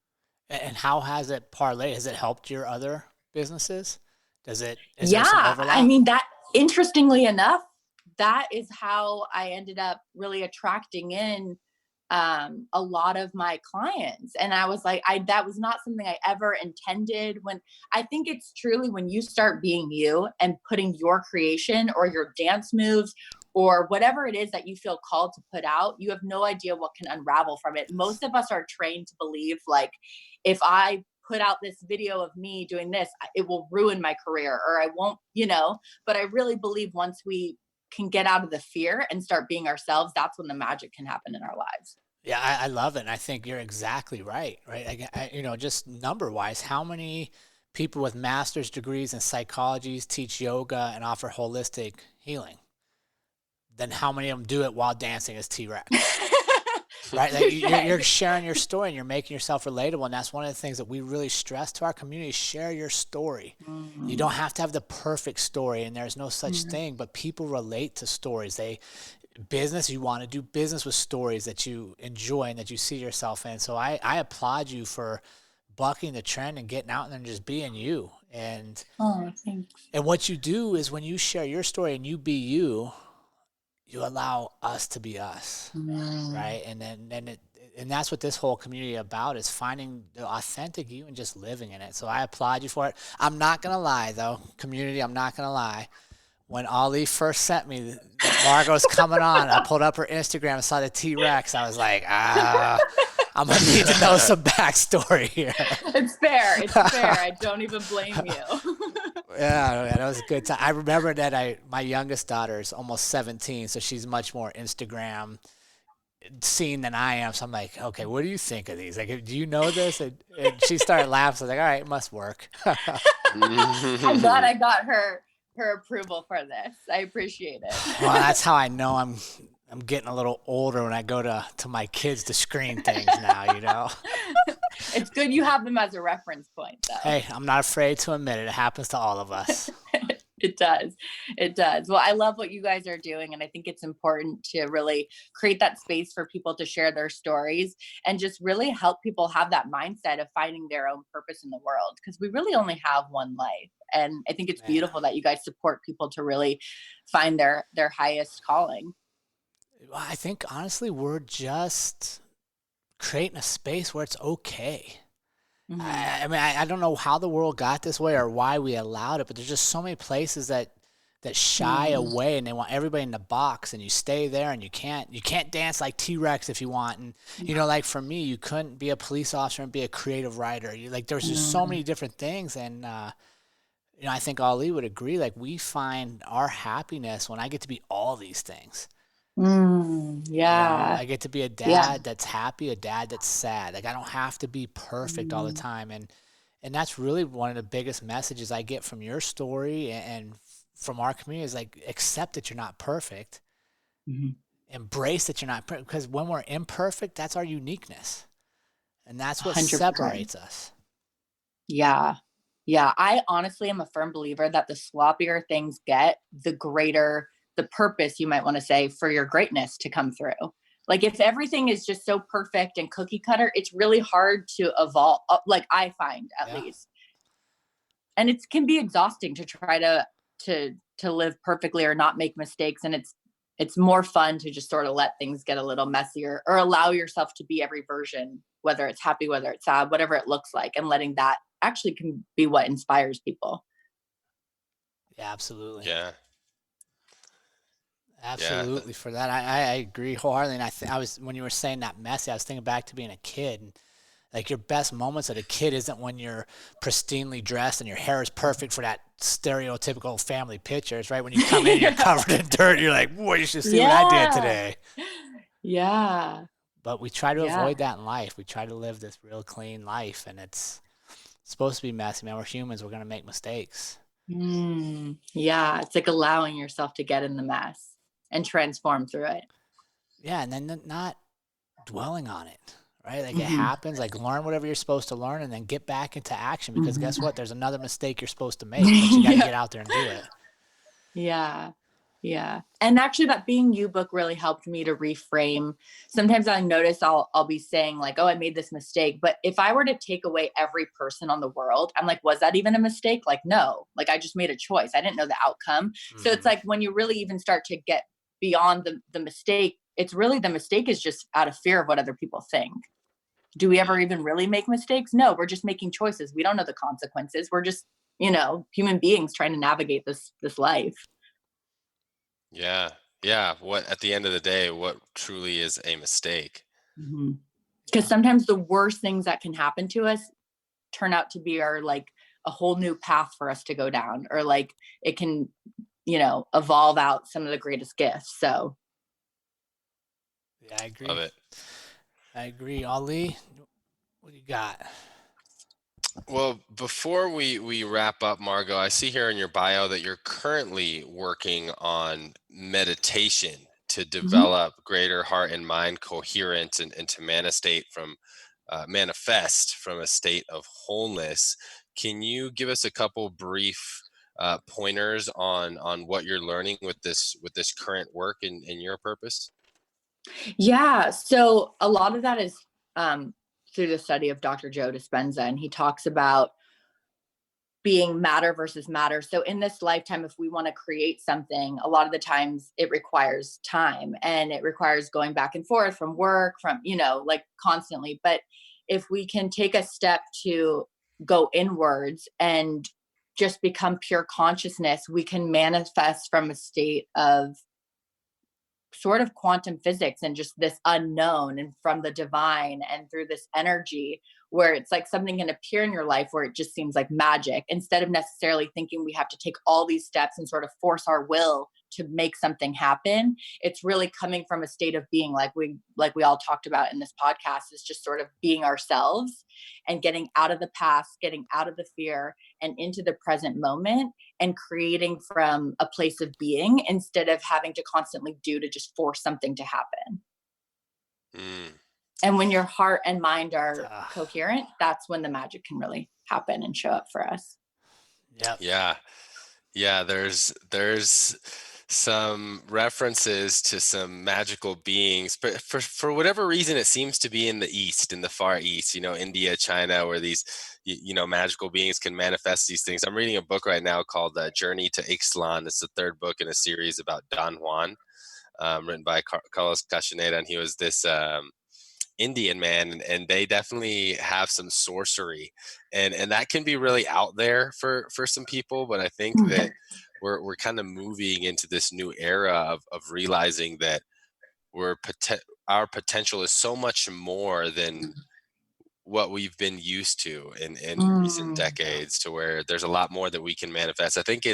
And how has it parlayed? Has it helped your other businesses? Is there some overlap? I mean, that, interestingly enough, that is how I ended up really attracting in a lot of my clients. And I was like, that was not something I ever intended. When I think it's truly when you start being you and putting your creation or your dance moves or whatever it is that you feel called to put out, you have no idea what can unravel from it. Most of us are trained to believe, like, if I put out this video of me doing this, it will ruin my career, or I won't, but I really believe once we can get out of the fear and start being ourselves, that's when the magic can happen in our lives. Yeah, I love it. And I think you're exactly right? Just number wise, how many people with master's degrees in psychology teach yoga and offer holistic healing? Then how many of them do it while dancing as T-Rex? Right? Like, you're sharing your story and you're making yourself relatable. And that's one of the things that we really stress to our community: share your story. Mm-hmm. You don't have to have the perfect story, and there's no such thing, but people relate to stories. You want to do business with stories that you enjoy and that you see yourself in. So I applaud you for bucking the trend and getting out there and just being you. And thanks. And what you do is, when you share your story and you be you, you allow us to be us, right? And that's what this whole community about, is finding the authentic you and just living in it. So I applaud you for it. I'm not gonna lie though, community. I'm not gonna lie. When Ali first sent me that Margo's coming on, I pulled up her Instagram and saw the T-Rex. I was like, I'm going to need to know some backstory here. It's fair. I don't even blame you. Yeah, that was a good time. I remember that my youngest daughter is almost 17, so she's much more Instagram scene than I am. So I'm like, okay, what do you think of these? Like, do you know this? And she started laughing. So I was like, all right, it must work. I'm glad I got her approval for this. I appreciate it. Well, that's how I know I'm getting a little older when I go to my kids to screen things now, you know. It's good you have them as a reference point, though. Hey, I'm not afraid to admit it. It happens to all of us. It does. It does. Well, I love what you guys are doing. And I think it's important to really create that space for people to share their stories and just really help people have that mindset of finding their own purpose in the world. Because we really only have one life. And I think it's beautiful that you guys support people to really find their highest calling. Well, I think, honestly, we're just creating a space where it's okay. Mm-hmm. I mean, I don't know how the world got this way or why we allowed it, but there's just so many places that shy away and they want everybody in the box, and you stay there and you can't dance like T-Rex if you want. And, you know, like for me, you couldn't be a police officer and be a creative writer. There's just so many different things. And, you know, I think Ali would agree, like we find our happiness when I get to be all these things. Yeah. You know, I get to be a dad that's happy, a dad that's sad. Like I don't have to be perfect all the time. And that's really one of the biggest messages I get from your story and from our community is like, accept that you're not perfect. Embrace that you're not perfect, because when we're imperfect, that's our uniqueness. And that's what 100%. Separates us. Yeah. Yeah. I honestly am a firm believer that the sloppier things get, the greater the purpose, you might want to say, for your greatness to come through. Like if everything is just so perfect and cookie cutter, it's really hard to evolve, like I find at least. And it can be exhausting to try to live perfectly or not make mistakes. And it's more fun to just sort of let things get a little messier or allow yourself to be every version, whether it's happy, whether it's sad, whatever it looks like, and letting that actually can be what inspires people. Yeah, absolutely. Yeah. Absolutely. For that, I agree wholeheartedly. And I was when you were saying that messy, I was thinking back to being a kid. And like your best moments as a kid isn't when you're pristinely dressed and your hair is perfect for that stereotypical family picture. It's right when you come in, you're covered in dirt. You're like, boy, you should see what I did today. Yeah. But we try to avoid that in life. We try to live this real clean life, and it's supposed to be messy, man. We're humans. We're going to make mistakes. Yeah. It's like allowing yourself to get in the mess and transform through it. Yeah, and then not dwelling on it, right? Like it happens, like learn whatever you're supposed to learn and then get back into action, because guess what? There's another mistake you're supposed to make, but you got to get out there and do it. Yeah. Yeah. And actually that Being You book really helped me to reframe. Sometimes I notice I'll be saying like, oh, I made this mistake. But if I were to take away every person on the world, I'm like, was that even a mistake? Like, no, like I just made a choice. I didn't know the outcome. So it's like when you really even start to get beyond the mistake, it's really the mistake is just out of fear of what other people think. Do we ever even really make mistakes? No, we're just making choices. We don't know the consequences. We're just, you know, human beings trying to navigate this life. Yeah. Yeah. What, at the end of the day, what truly is a mistake? Because sometimes the worst things that can happen to us turn out to be like a whole new path for us to go down, or like it can, you know, evolve out some of the greatest gifts. So. Yeah, I agree. Love it. I agree. Ali, what do you got? Well, before we wrap up, Margot, I see here in your bio that you're currently working on meditation to develop greater heart and mind coherence and to manifest from a state of wholeness. Can you give us a couple brief pointers on what you're learning with this current work and your purpose? Yeah. So a lot of that is through the study of Dr. Joe Dispenza, and he talks about being matter versus matter. So in this lifetime, if we want to create something, a lot of the times it requires time and it requires going back and forth from work, from, you know, like constantly. But if we can take a step to go inwards and just become pure consciousness, we can manifest from a state of sort of quantum physics and just this unknown, and from the divine and through this energy where it's like something can appear in your life where it just seems like magic, instead of necessarily thinking we have to take all these steps and sort of force our will to make something happen. It's really coming from a state of being, like we all talked about in this podcast, is just sort of being ourselves and getting out of the past, getting out of the fear and into the present moment, and creating from a place of being instead of having to constantly do to just force something to happen. And when your heart and mind are coherent, that's when the magic can really happen and show up for us. Yeah. There's some references to some magical beings, but for whatever reason, it seems to be in the East, in the Far East, India, China, where these, magical beings can manifest these things. I'm reading a book right now called Journey to Ixtlan. It's the third book in a series about Don Juan, written by Carlos Castaneda, and he was this Indian man, and they definitely have some sorcery, and that can be really out there for some people. But I think that we're kind of moving into this new era of realizing that our potential is so much more than what we've been used to in recent decades, to where there's a lot more that we can manifest. I think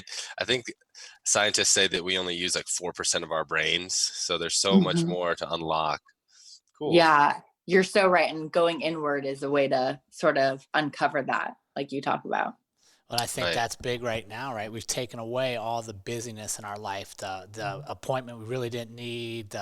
scientists say that we only use like 4% of our brains, so there's so much more to unlock. Cool. Yeah, you're so right. And going inward is a way to sort of uncover that, like you talk about. Well, I think that's big right now, right? We've taken away all the busyness in our life, the appointment we really didn't need,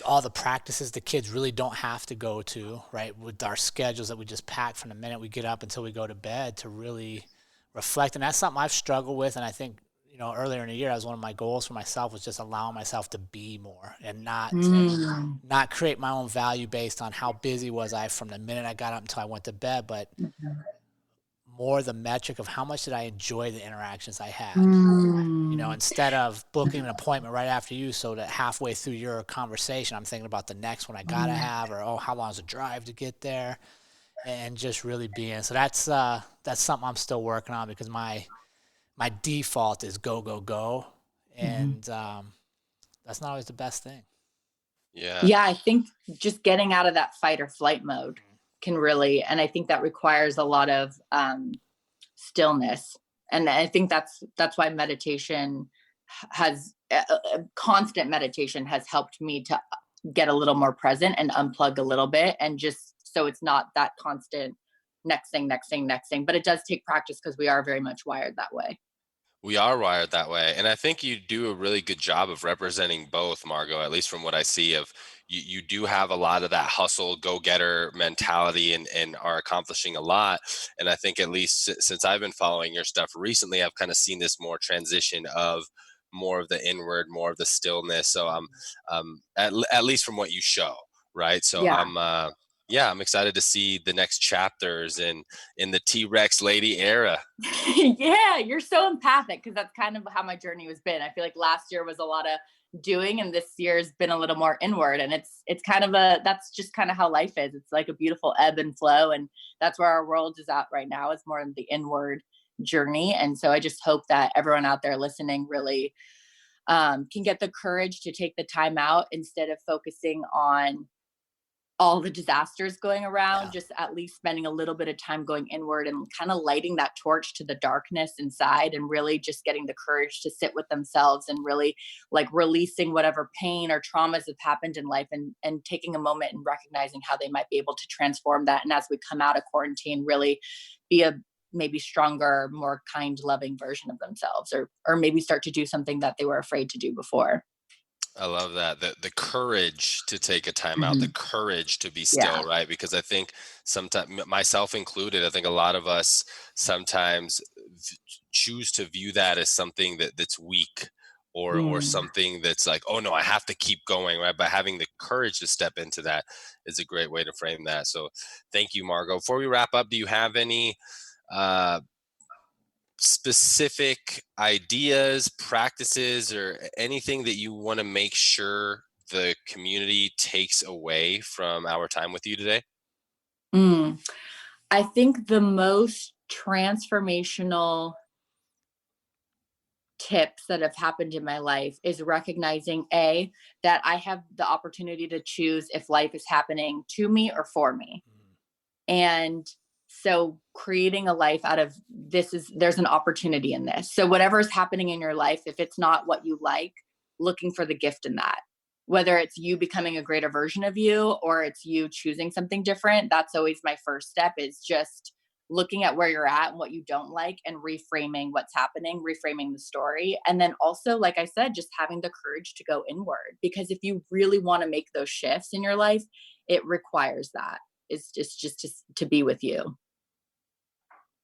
all the practices the kids really don't have to go to, right? With our schedules that we just pack from the minute we get up until we go to bed, to really reflect. And that's something I've struggled with. And I think, earlier in the year, that was one of my goals for myself, was just allowing myself to be more and not create my own value based on how busy was I from the minute I got up until I went to bed, but more the metric of how much did I enjoy the interactions I had. Instead of booking an appointment right after you, so that halfway through your conversation, I'm thinking about the next one I gotta have, or how long is the drive to get there, and just really being. So that's something I'm still working on, because my default is go, and that's not always the best thing. Yeah, I think just getting out of that fight or flight mode can really, and I think that requires a lot of stillness. And I think that's why meditation constant meditation has helped me to get a little more present and unplug a little bit, and just so it's not that constant next thing. But it does take practice, because we are very much wired that way. We are wired that way. And I think you do a really good job of representing both, Margo, at least from what I see of you do have a lot of that hustle, go-getter mentality, and are accomplishing a lot. And I think, at least since I've been following your stuff recently, I've kind of seen this more transition of more of the inward, more of the stillness. So at least from what you show, right? So I'm excited to see the next chapters in the T-Rex lady era. Yeah, you're so empathic, because that's kind of how my journey has been. I feel like last year was a lot of doing, and this year's been a little more inward, and it's kind of that's just kind of how life is. It's like a beautiful ebb and flow, and that's where our world is at right now. It's more in the inward journey. And so I just hope that everyone out there listening really can get the courage to take the time out, instead of focusing on all the disasters going around, just at least spending a little bit of time going inward and kind of lighting that torch to the darkness inside, and really just getting the courage to sit with themselves and really like releasing whatever pain or traumas have happened in life, and taking a moment and recognizing how they might be able to transform that. And as we come out of quarantine, really be a maybe stronger, more kind, loving version of themselves, or maybe start to do something that they were afraid to do before. I love that. The courage to take a time out, the courage to be still, right? Because I think sometimes, myself included, I think a lot of us sometimes choose to view that as something that's weak, or something that's like, oh no, I have to keep going, right? But having the courage to step into that is a great way to frame that. So thank you, Margo. Before we wrap up, do you have any specific ideas, practices, or anything that you want to make sure the community takes away from our time with you today? I think the most transformational tips that have happened in my life is recognizing that I have the opportunity to choose if life is happening to me or for me. And so creating a life out of there's an opportunity in this. So whatever is happening in your life, if it's not what you like, looking for the gift in that. Whether it's you becoming a greater version of you or it's you choosing something different, that's always my first step, is just looking at where you're at and what you don't like and reframing what's happening, reframing the story. And then also, like I said, just having the courage to go inward, because if you really want to make those shifts in your life, it requires that. It's just to be with you.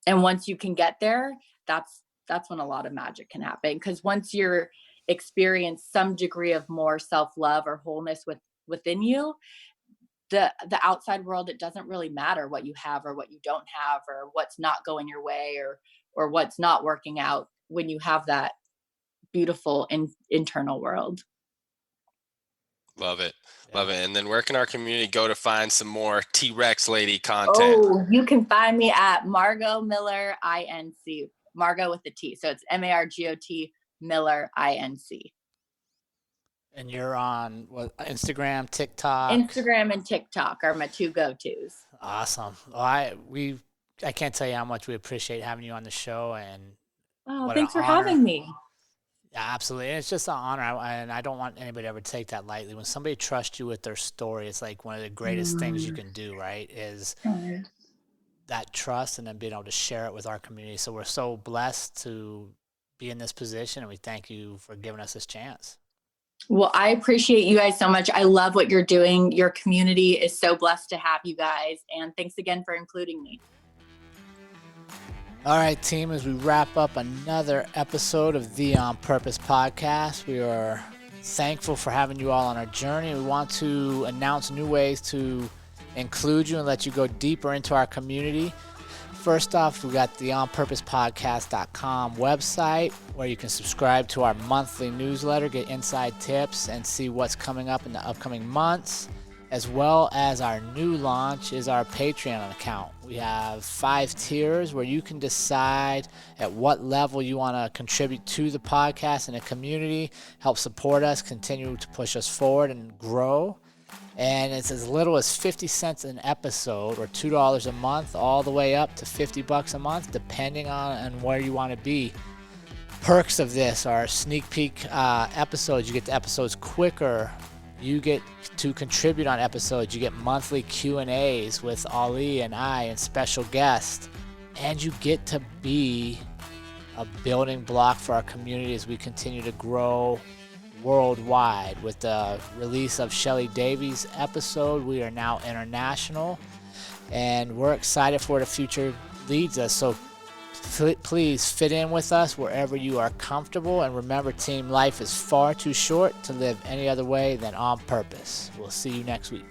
And once you can get there, that's when a lot of magic can happen. Because once you're experience some degree of more self-love or wholeness within you, the outside world, it doesn't really matter what you have or what you don't have or what's not going your way or what's not working out, when you have that beautiful internal world. Love it. Love it. And then where can our community go to find some more T-Rex lady content? Oh, you can find me at Margo Miller INC. Margo with the T. So it's MARGOT Miller INC. And you're on what, Instagram, TikTok? Instagram and TikTok are my two go-tos. Awesome. Well, I can't tell you how much we appreciate having you on the show. And thanks for having me. Yeah, absolutely. And it's just an honor. And I don't want anybody to ever take that lightly. When somebody trusts you with their story, it's like one of the greatest things you can do, right? Is that trust and then being able to share it with our community. So we're so blessed to be in this position, and we thank you for giving us this chance. Well, I appreciate you guys so much. I love what you're doing. Your community is so blessed to have you guys. And thanks again for including me. All right, team, as we wrap up another episode of the On Purpose podcast, we are thankful for having you all on our journey. We want to announce new ways to include you and let you go deeper into our community. First off, we got the onpurposepodcast.com website where you can subscribe to our monthly newsletter, get inside tips, and see what's coming up in the upcoming months, as well as our new launch is our Patreon account. We have 5 tiers where you can decide at what level you want to contribute to the podcast and the community, help support us, continue to push us forward and grow. And it's as little as 50 cents an episode or $2 a month, all the way up to $50 a month, depending on where you want to be. Perks of this are sneak peek episodes. You get the episodes quicker. You get to contribute on episodes. You get monthly Q&As with Ali and I and special guests. And you get to be a building block for our community as we continue to grow worldwide. With the release of Shelly Davies' episode, we are now international, and we're excited for where the future leads us. So please fit in with us wherever you are comfortable, and remember, team, life is far too short to live any other way than on purpose. We'll see you next week.